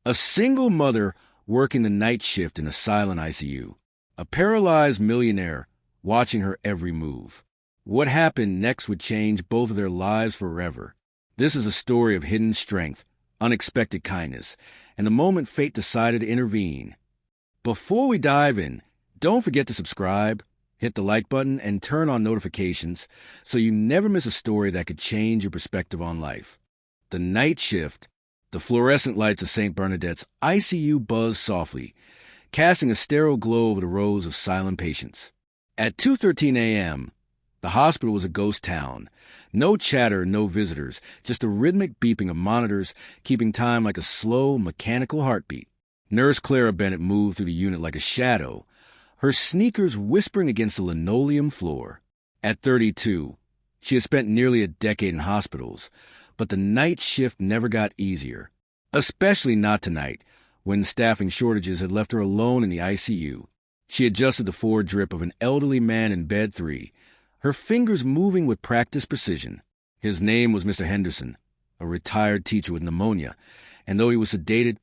A single mother working the night shift in a silent ICU. A paralyzed millionaire watching her every move. What happened next would change both of their lives forever. This is a story of hidden strength, unexpected kindness, and the moment fate decided to intervene. Before we dive in, don't forget to subscribe, hit the like button, and turn on notifications so you never miss a story that could change your perspective on life. The night shift. The fluorescent lights of St. Bernadette's ICU buzzed softly, casting a sterile glow over the rows of silent patients. At 2:13 a.m., the hospital was a ghost town. No chatter, no visitors, just a rhythmic beeping of monitors keeping time like a slow, mechanical heartbeat. Nurse Clara Bennett moved through the unit like a shadow, her sneakers whispering against the linoleum floor. At 32, she had spent nearly a decade in hospitals, but the night shift never got easier, especially not tonight, when staffing shortages had left her alone in the ICU. She adjusted the forward drip of an elderly man in bed 3, her fingers moving with practiced precision. His name was Mr. Henderson, a retired teacher with pneumonia, and though he was sedated,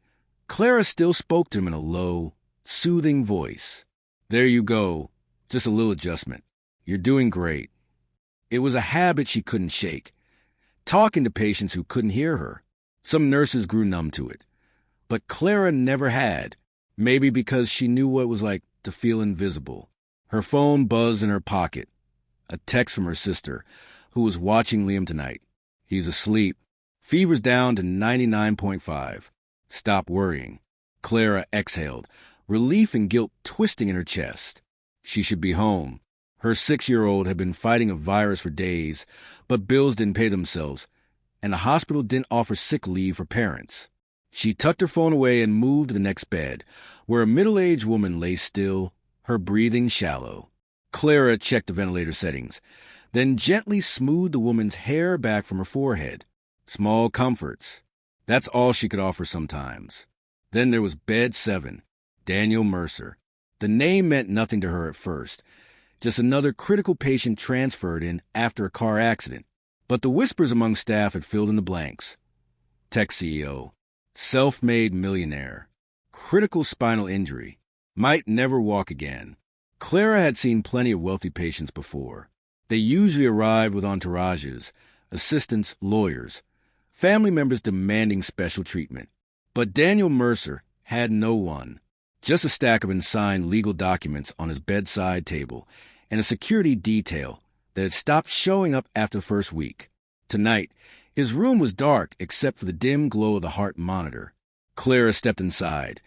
Clara still spoke to him in a low, soothing voice. "There you go. Just a little adjustment. You're doing great." It was a habit she couldn't shake, talking to patients who couldn't hear her. Some nurses grew numb to it, but Clara never had, maybe because she knew what it was like to feel invisible. Her phone buzzed in her pocket, a text from her sister, who was watching Liam tonight. "He's asleep. Fever's down to 99.5. Stop worrying." Clara exhaled, relief and guilt twisting in her chest. She should be home. Her 6-year-old had been fighting a virus for days, but bills didn't pay themselves, and the hospital didn't offer sick leave for parents. She tucked her phone away and moved to the next bed, where a middle-aged woman lay still, her breathing shallow. Clara checked the ventilator settings, then gently smoothed the woman's hair back from her forehead. Small comforts. That's all she could offer sometimes. Then there was bed 7, Daniel Mercer. The name meant nothing to her at first, just another critical patient transferred in after a car accident. But the whispers among staff had filled in the blanks. Tech CEO, self-made millionaire, critical spinal injury, might never walk again. Clara had seen plenty of wealthy patients before. They usually arrived with entourages, assistants, lawyers, family members demanding special treatment. But Daniel Mercer had no one. Just a stack of unsigned legal documents on his bedside table, and a security detail that had stopped showing up after the first week. Tonight, his room was dark except for the dim glow of the heart monitor. Clara stepped inside,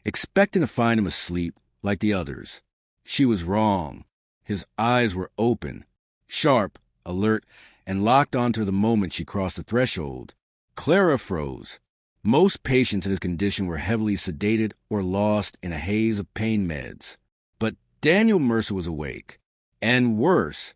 expecting to find him asleep like the others. She was wrong. His eyes were open, sharp, alert, and locked onto her the moment she crossed the threshold. Clara froze. Most patients in his condition were heavily sedated or lost in a haze of pain meds. But Daniel Mercer was awake. And worse,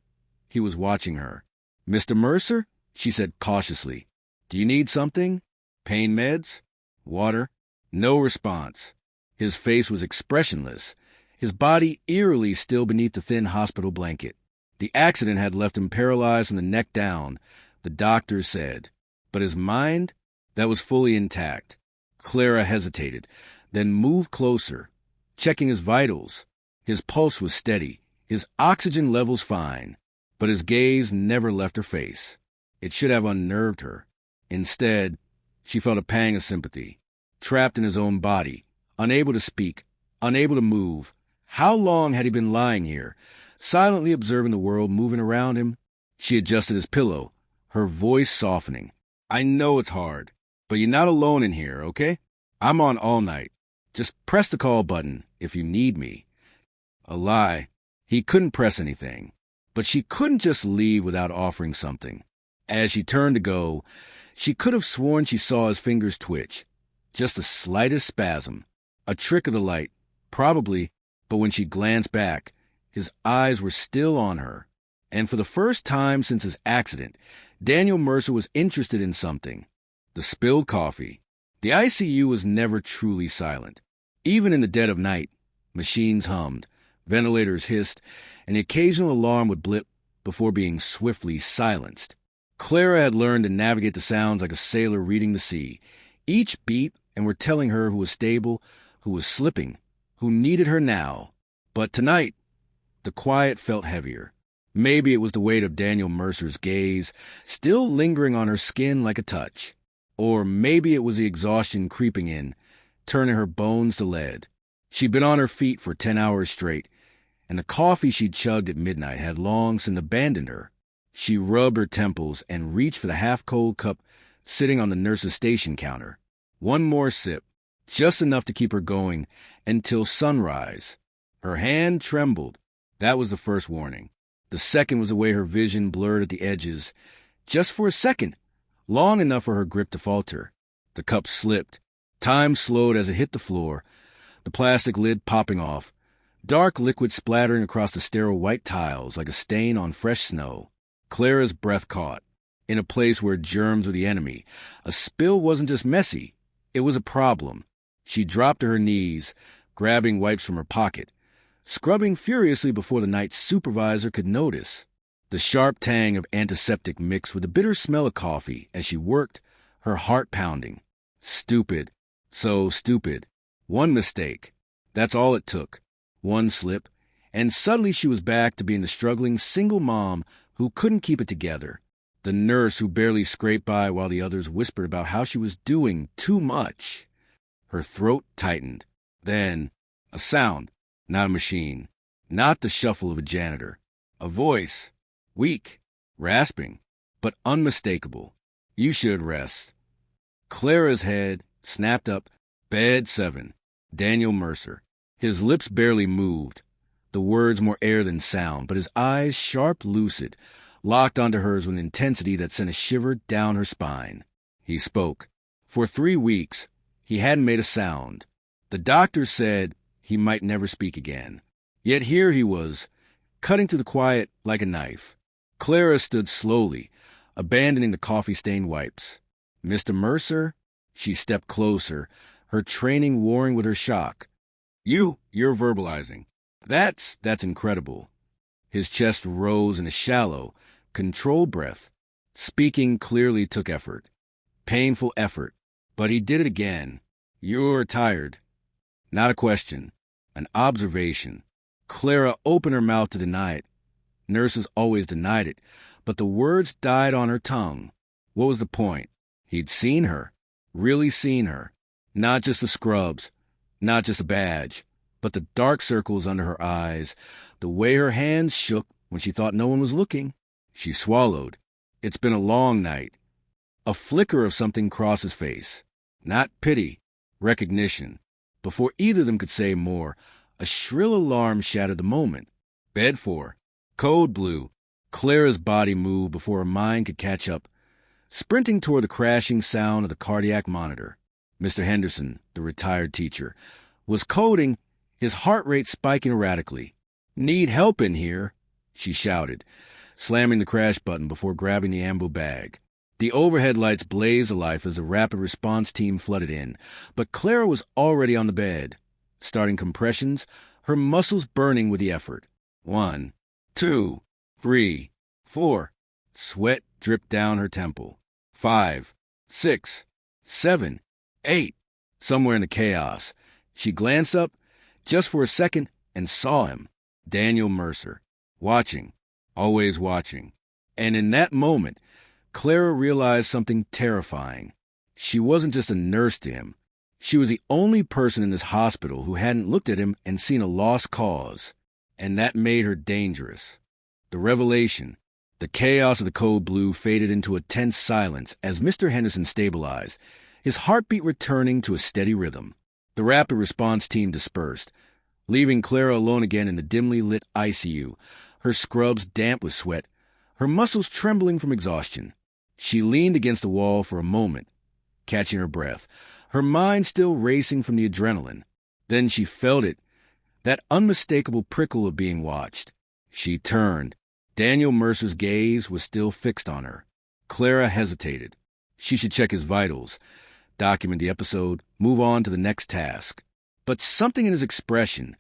he was watching her. "Mr. Mercer?" she said cautiously. "Do you need something? Pain meds? Water?" No response. His face was expressionless, his body eerily still beneath the thin hospital blanket. The accident had left him paralyzed from the neck down, the doctors said. But his mind? That was fully intact. Clara hesitated, then moved closer, checking his vitals. His pulse was steady, his oxygen levels fine, but his gaze never left her face. It should have unnerved her. Instead, she felt a pang of sympathy. Trapped in his own body, unable to speak, unable to move. How long had he been lying here, silently observing the world moving around him? She adjusted his pillow, her voice softening. "I know it's hard, but you're not alone in here, okay? I'm on all night. Just press the call button if you need me." A lie. He couldn't press anything. But she couldn't just leave without offering something. As she turned to go, she could have sworn she saw his fingers twitch. Just the slightest spasm. A trick of the light, probably, but when she glanced back, his eyes were still on her. And for the first time since his accident, Daniel Mercer was interested in something. The spilled coffee. The ICU was never truly silent. Even in the dead of night, machines hummed, ventilators hissed, and the occasional alarm would blip before being swiftly silenced. Clara had learned to navigate the sounds like a sailor reading the sea. Each beep and were telling her who was stable, who was slipping, who needed her now. But tonight, the quiet felt heavier. Maybe it was the weight of Daniel Mercer's gaze, still lingering on her skin like a touch. Or maybe it was the exhaustion creeping in, turning her bones to lead. She'd been on her feet for 10 hours straight, and the coffee she'd chugged at midnight had long since abandoned her. She rubbed her temples and reached for the half-cold cup sitting on the nurse's station counter. One more sip, just enough to keep her going until sunrise. Her hand trembled. That was the first warning. The second was the way her vision blurred at the edges, just for a second, long enough for her grip to falter. The cup slipped. Time slowed as it hit the floor, the plastic lid popping off, dark liquid splattering across the sterile white tiles like a stain on fresh snow. Clara's breath caught. In a place where germs were the enemy, a spill wasn't just messy, it was a problem. She dropped to her knees, grabbing wipes from her pocket, scrubbing furiously before the night supervisor could notice. The sharp tang of antiseptic mixed with the bitter smell of coffee as she worked, her heart pounding. Stupid. So stupid. One mistake. That's all it took. One slip. And suddenly she was back to being the struggling single mom who couldn't keep it together. The nurse who barely scraped by while the others whispered about how she was doing too much. Her throat tightened. Then, a sound. Not a machine. Not the shuffle of a janitor. A voice. Weak. Rasping. But unmistakable. You should rest. Clara's head snapped up. Bed 7. Daniel Mercer. His lips barely moved. The words more air than sound, but his eyes, sharp, lucid, locked onto hers with an intensity that sent a shiver down her spine. He spoke. For 3 weeks, he hadn't made a sound. The doctor said he might never speak again. Yet here he was, cutting through the quiet like a knife. Clara stood slowly, abandoning the coffee-stained wipes. Mr. Mercer? She stepped closer, her training warring with her shock. You're verbalizing. That's incredible. His chest rose in a shallow, controlled breath. Speaking clearly took effort. Painful effort. But he did it again. You're tired. Not a question. An observation. Clara opened her mouth to deny it. Nurses always denied it, but the words died on her tongue. What was the point? He'd seen her. Really seen her. Not just the scrubs. Not just a badge. But the dark circles under her eyes, the way her hands shook when she thought no one was looking. She swallowed. It's been a long night. A flicker of something crossed his face. Not pity, recognition. Before either of them could say more, a shrill alarm shattered the moment. Bed 4. Code blue. Clara's body moved before her mind could catch up, sprinting toward the crashing sound of the cardiac monitor. Mr. Henderson, the retired teacher, was coding, his heart rate spiking erratically. Need help in here, she shouted, slamming the crash button before grabbing the ambo bag. The overhead lights blazed alive as the rapid response team flooded in, but Clara was already on the bed, starting compressions, her muscles burning with the effort. 1, 2, 3, 4. Sweat dripped down her temple. 5, 6, 7, 8. Somewhere in the chaos, she glanced up, just for a second, and saw him, Daniel Mercer, watching, always watching. And in that moment, Clara realized something terrifying. She wasn't just a nurse to him. She was the only person in this hospital who hadn't looked at him and seen a lost cause. And that made her dangerous. The revelation, the chaos of the code blue faded into a tense silence as Mr. Henderson stabilized, his heartbeat returning to a steady rhythm. The rapid response team dispersed, leaving Clara alone again in the dimly lit ICU, her scrubs damp with sweat, her muscles trembling from exhaustion. She leaned against the wall for a moment, catching her breath, her mind still racing from the adrenaline. Then she felt it, that unmistakable prickle of being watched. She turned. Daniel Mercer's gaze was still fixed on her. Clara hesitated. She should check his vitals, document the episode, move on to the next task. But something in his expression,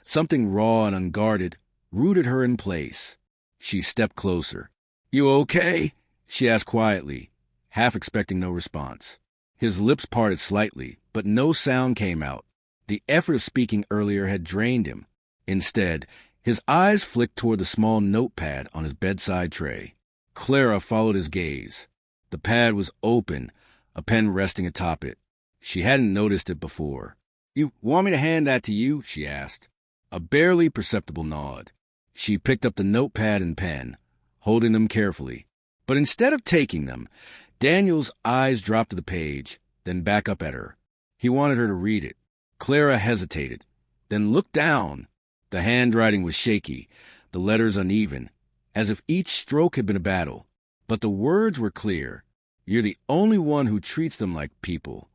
something raw and unguarded, rooted her in place. She stepped closer. "You okay?" she asked quietly, half expecting no response. His lips parted slightly, but no sound came out. The effort of speaking earlier had drained him. Instead, his eyes flicked toward the small notepad on his bedside tray. Clara followed his gaze. The pad was open, a pen resting atop it. She hadn't noticed it before. "You want me to hand that to you?" she asked. A barely perceptible nod. She picked up the notepad and pen, holding them carefully. But instead of taking them, Daniel's eyes dropped to the page, then back up at her. He wanted her to read it. Clara hesitated, then looked down. The handwriting was shaky, the letters uneven, as if each stroke had been a battle. But the words were clear. "You're the only one who treats them like people."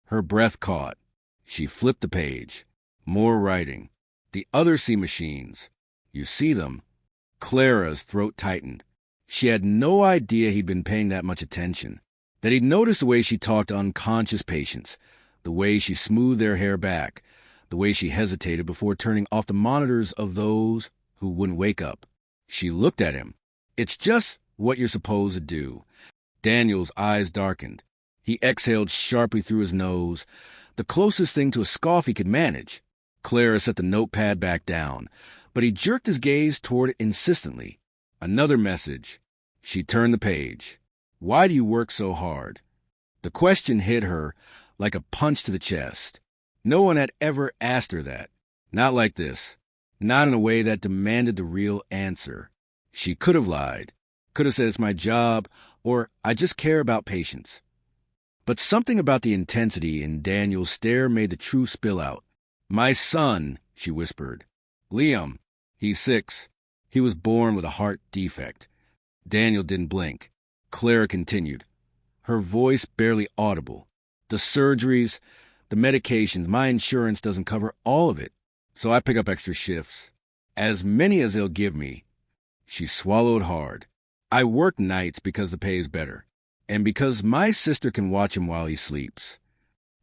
Her breath caught. She flipped the page. More writing. "The other sea machines. You see them." Clara's throat tightened. She had no idea he'd been paying that much attention, that he'd noticed the way she talked to unconscious patients, the way she smoothed their hair back, the way she hesitated before turning off the monitors of those who wouldn't wake up. She looked at him. "It's just what you're supposed to do." Daniel's eyes darkened. He exhaled sharply through his nose, the closest thing to a scoff he could manage. Clara set the notepad back down, but he jerked his gaze toward it insistently. Another message. She turned the page. "Why do you work so hard?" The question hit her like a punch to the chest. No one had ever asked her that. Not like this. Not in a way that demanded the real answer. She could have lied. Could have said it's my job, or I just care about patients. But something about the intensity in Daniel's stare made the truth spill out. "My son," she whispered. "Liam. He's 6. He was born with a heart defect." Daniel didn't blink. Clara continued, her voice barely audible. "The surgeries, the medications, my insurance doesn't cover all of it, so I pick up extra shifts. As many as they'll give me." She swallowed hard. "I work nights because the pay is better, and because my sister can watch him while he sleeps."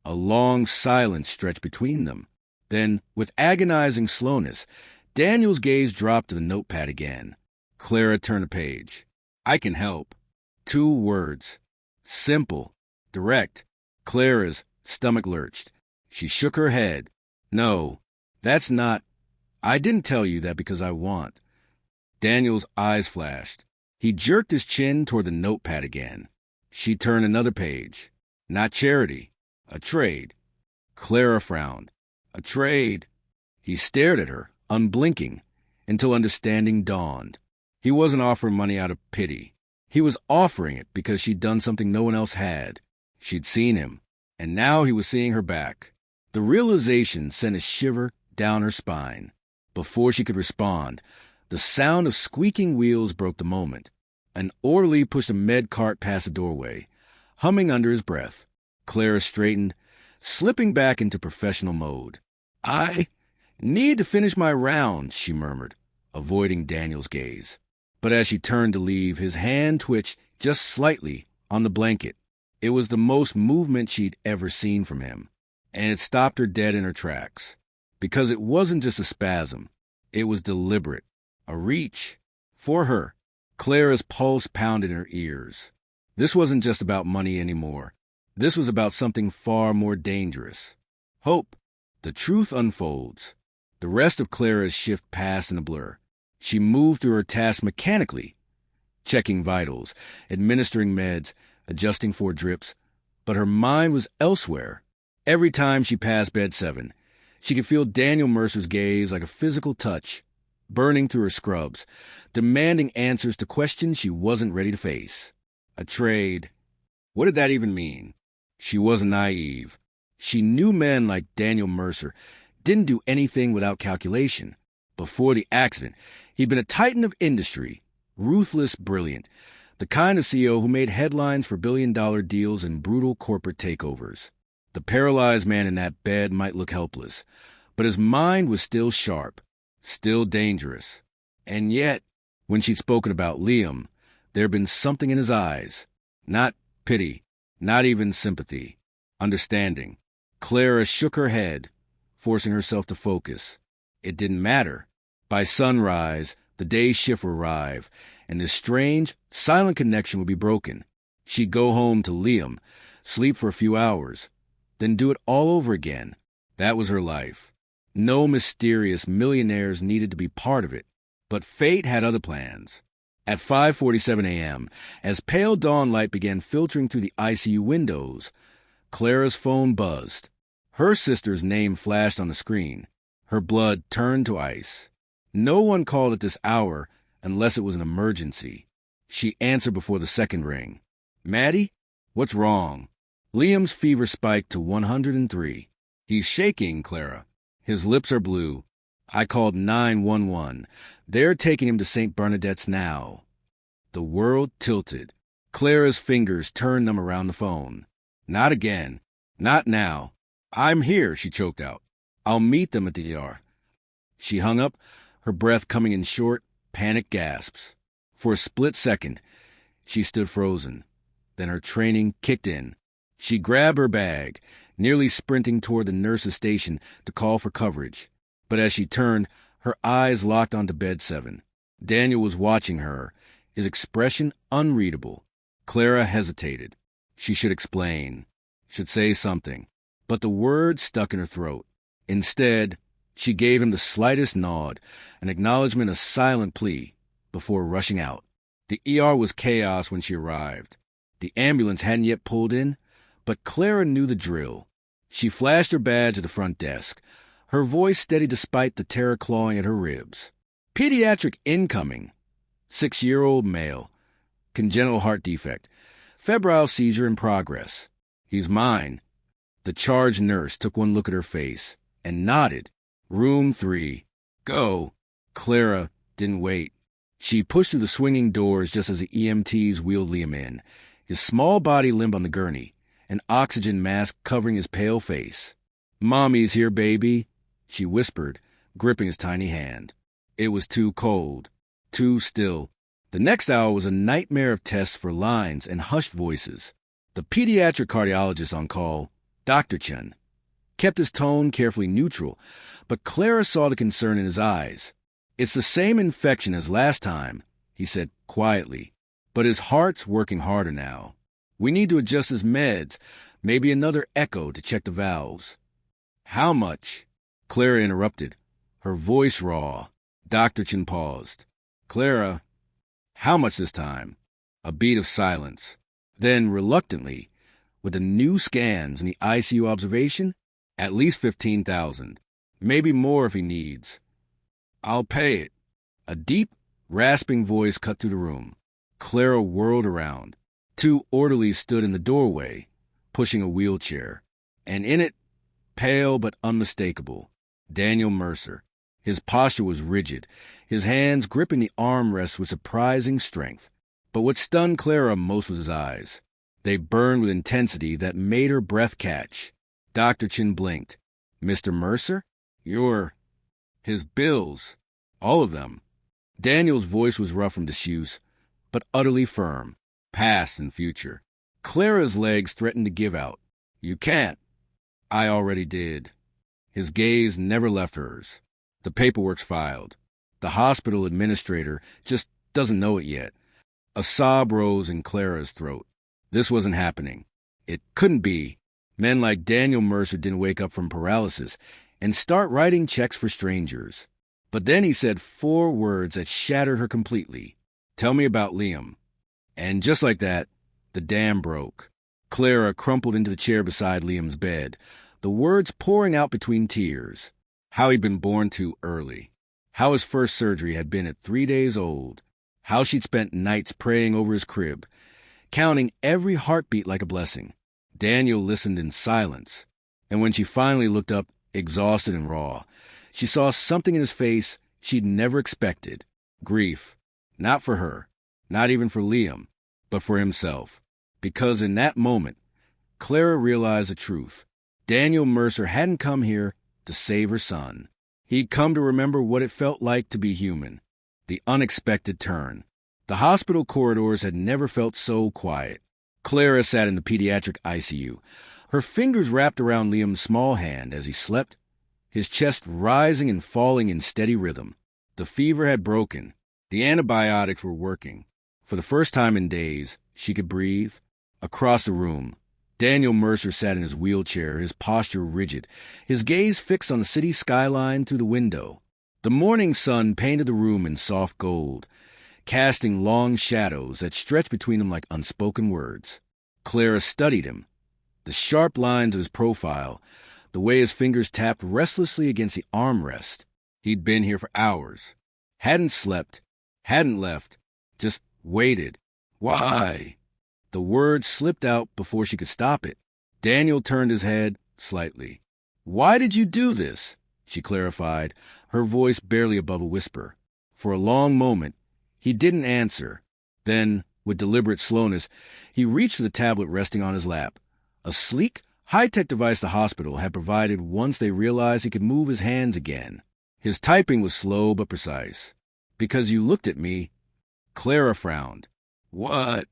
A long silence stretched between them. Then, with agonizing slowness, Daniel's gaze dropped to the notepad again. Clara turned a page. "I can help." 2 words. Simple. Direct. Clara's stomach lurched. She shook her head. "No, that's not. I didn't tell you that because I want." Daniel's eyes flashed. He jerked his chin toward the notepad again. She turned another page. "Not charity. A trade." Clara frowned. "A trade." He stared at her, unblinking, until understanding dawned. He wasn't offering money out of pity. He was offering it because she'd done something no one else had. She'd seen him, and now he was seeing her back. The realization sent a shiver down her spine. Before she could respond, the sound of squeaking wheels broke the moment. An orderly pushed a med cart past the doorway, humming under his breath. Clara straightened, slipping back into professional mode. "I need to finish my rounds," she murmured, avoiding Daniel's gaze. But as she turned to leave, his hand twitched just slightly on the blanket. It was the most movement she'd ever seen from him, and it stopped her dead in her tracks. Because it wasn't just a spasm. It was deliberate. A reach. For her. Clara's pulse pounded in her ears. This wasn't just about money anymore. This was about something far more dangerous. Hope. The truth unfolds. The rest of Clara's shift passed in a blur. She moved through her tasks mechanically, checking vitals, administering meds, adjusting for drips, but her mind was elsewhere. Every time she passed bed 7, she could feel Daniel Mercer's gaze like a physical touch, burning through her scrubs, demanding answers to questions she wasn't ready to face. A trade. What did that even mean? She wasn't naive. She knew men like Daniel Mercer didn't do anything without calculation. Before the accident, he'd been a titan of industry, ruthless, brilliant, the kind of CEO who made headlines for billion-dollar deals and brutal corporate takeovers. The paralyzed man in that bed might look helpless, but his mind was still sharp, still dangerous. And yet, when she'd spoken about Liam, there had been something in his eyes. Not pity, not even sympathy. Understanding. Clara shook her head, forcing herself to focus. It didn't matter. By sunrise, the day's shift would arrive, and this strange, silent connection would be broken. She'd go home to Liam, sleep for a few hours, then do it all over again. That was her life. No mysterious millionaires needed to be part of it. But fate had other plans. At 5:47 a.m., as pale dawn light began filtering through the ICU windows, Clara's phone buzzed. Her sister's name flashed on the screen. Her blood turned to ice. No one called at this hour unless it was an emergency. She answered before the second ring. "Maddie? What's wrong?" Liam's fever spiked to 103. "He's shaking, Clara. His lips are blue. I called 911. They're taking him to St. Bernadette's now." The world tilted. Clara's fingers turned them around the phone. "Not again. Not now. I'm here," she choked out. "I'll meet them at the ER." She hung up, her breath coming in short, panicked gasps. For a split second, she stood frozen. Then her training kicked in. She grabbed her bag, nearly sprinting toward the nurse's station to call for coverage. But as she turned, her eyes locked onto bed 7. Daniel was watching her, his expression unreadable. Clara hesitated. She should explain, should say something. But the words stuck in her throat. Instead, she gave him the slightest nod, an acknowledgement, a silent plea, before rushing out. The ER was chaos when she arrived. The ambulance hadn't yet pulled in, but Clara knew the drill. She flashed her badge at the front desk, her voice steady despite the terror clawing at her ribs. "Pediatric incoming. 6-year-old male. Congenital heart defect. Febrile seizure in progress. He's mine." The charge nurse took one look at her face and nodded. "Room 3. Go." Clara didn't wait. She pushed through the swinging doors just as the EMTs wheeled Liam in, his small body limp on the gurney, an oxygen mask covering his pale face. "Mommy's here, baby," she whispered, gripping his tiny hand. It was too cold, too still. The next hour was a nightmare of tests for lines and hushed voices. The pediatric cardiologist on call, Dr. Chen, kept his tone carefully neutral, but Clara saw the concern in his eyes. "It's the same infection as last time," he said quietly, "but his heart's working harder now. We need to adjust his meds, maybe another echo to check the valves." "How much?" Clara interrupted, her voice raw. Dr. Chen paused. "Clara, how much this time?" A beat of silence. Then, reluctantly, with the new scans and the ICU observation, "At least 15,000. Maybe more if he needs." "I'll pay it." A deep, rasping voice cut through the room. Clara whirled around. 2 orderlies stood in the doorway, pushing a wheelchair. And in it, pale but unmistakable, Daniel Mercer. His posture was rigid, his hands gripping the armrests with surprising strength. But what stunned Clara most was his eyes. They burned with intensity that made her breath catch. Dr. Chin blinked. "Mr. Mercer? You're—" "His bills. All of them." Daniel's voice was rough from disuse, but utterly firm. "Past and future." Clara's legs threatened to give out. "You can't." "I already did." His gaze never left hers. "The paperwork's filed. The hospital administrator just doesn't know it yet." A sob rose in Clara's throat. This wasn't happening. It couldn't be. Men like Daniel Mercer didn't wake up from paralysis and start writing checks for strangers. But then he said 4 words that shattered her completely. "Tell me about Liam." And just like that, the dam broke. Clara crumpled into the chair beside Liam's bed, the words pouring out between tears. How he'd been born too early. How his first surgery had been at 3 days old. How she'd spent nights praying over his crib, counting every heartbeat like a blessing. Daniel listened in silence, and when she finally looked up, exhausted and raw, she saw something in his face she'd never expected. Grief. Not for her, not even for Liam, but for himself. Because in that moment, Clara realized the truth. Daniel Mercer hadn't come here to save her son. He'd come to remember what it felt like to be human. The unexpected turn. The hospital corridors had never felt so quiet. Clara sat in the pediatric ICU, her fingers wrapped around Liam's small hand as he slept, his chest rising and falling in steady rhythm. The fever had broken. The antibiotics were working. For the first time in days, she could breathe. Across the room, Daniel Mercer sat in his wheelchair, his posture rigid, his gaze fixed on the city skyline through the window. The morning sun painted the room in soft gold, casting long shadows that stretched between them like unspoken words. Clara studied him, the sharp lines of his profile, the way his fingers tapped restlessly against the armrest. He'd been here for hours. Hadn't slept, hadn't left, just waited. Why? The words slipped out before she could stop it. Daniel turned his head slightly. Why did you do this? She clarified, her voice barely above a whisper. For a long moment, he didn't answer. Then, with deliberate slowness, he reached for the tablet resting on his lap, a sleek, high-tech device the hospital had provided once they realized he could move his hands again. His typing was slow but precise. Because you looked at me. Clara frowned. What?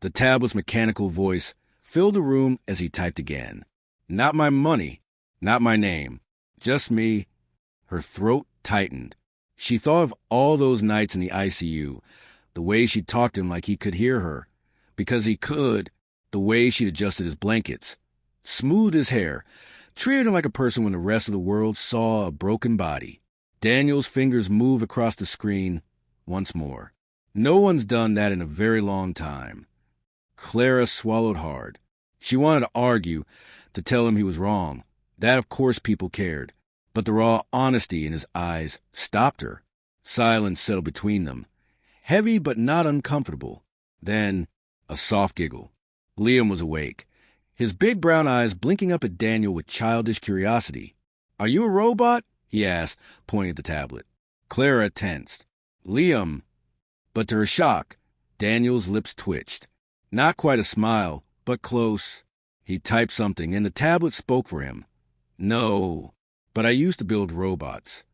The tablet's mechanical voice filled the room as he typed again. Not my money, not my name, just me. Her throat tightened. She thought of all those nights in the ICU, the way she talked to him like he could hear her. Because he could, the way she'd adjusted his blankets, smoothed his hair, treated him like a person when the rest of the world saw a broken body. Daniel's fingers moved across the screen once more. No one's done that in a very long time. Clara swallowed hard. She wanted to argue, to tell him he was wrong. That, of course, people cared. But the raw honesty in his eyes stopped her. Silence settled between them, heavy but not uncomfortable. Then, a soft giggle. Liam was awake, his big brown eyes blinking up at Daniel with childish curiosity. Are you a robot? He asked, pointing at the tablet. Clara tensed. Liam. But to her shock, Daniel's lips twitched. Not quite a smile, but close. He typed something, and the tablet spoke for him. No, but I used to build robots.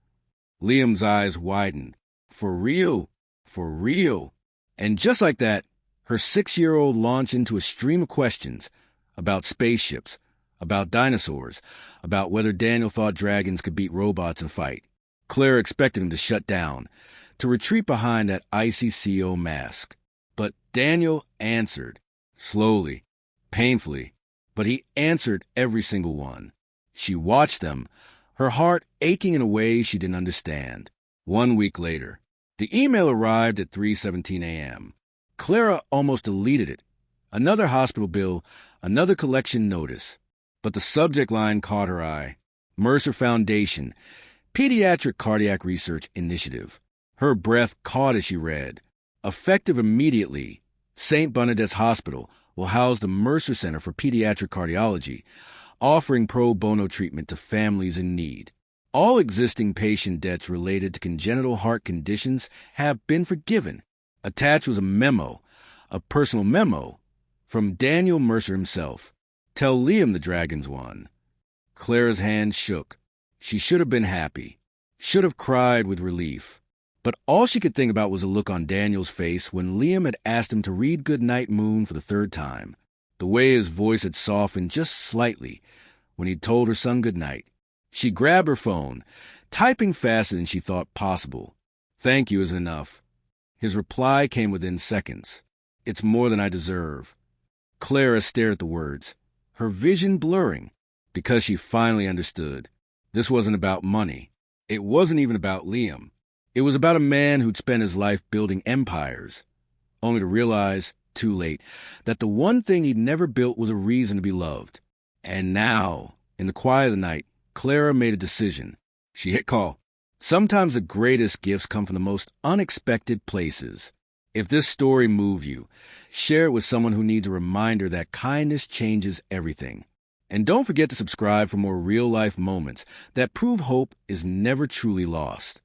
Liam's eyes widened. For real? For real? And just like that, her 6-year-old launched into a stream of questions about spaceships, about dinosaurs, about whether Daniel thought dragons could beat robots in a fight. Clara expected him to shut down, to retreat behind that icy CO mask. But Daniel answered, slowly, painfully, but he answered every single one. She watched them, her heart aching in a way she didn't understand. 1 week later, the email arrived at 3:17 a.m. Clara almost deleted it. Another hospital bill, another collection notice. But the subject line caught her eye. Mercer Foundation, Pediatric Cardiac Research Initiative. Her breath caught as she read. Effective immediately, St. Bernadette's Hospital will house the Mercer Center for Pediatric Cardiology, offering pro bono treatment to families in need. All existing patient debts related to congenital heart conditions have been forgiven. Attached was a memo, a personal memo, from Daniel Mercer himself. Tell Liam the dragons won. Clara's hand shook. She should have been happy, should have cried with relief. But all she could think about was the look on Daniel's face when Liam had asked him to read Goodnight Moon for the 3rd time, the way his voice had softened just slightly when he'd told her son goodnight. She grabbed her phone, typing faster than she thought possible. Thank you is enough. His reply came within seconds. It's more than I deserve. Clara stared at the words, her vision blurring, because she finally understood. This wasn't about money. It wasn't even about Liam. It was about a man who'd spent his life building empires, only to realize, too late, that the one thing he'd never built was a reason to be loved. And now, in the quiet of the night, Clara made a decision. She hit call. Sometimes the greatest gifts come from the most unexpected places. If this story moved you, share it with someone who needs a reminder that kindness changes everything. And don't forget to subscribe for more real-life moments that prove hope is never truly lost.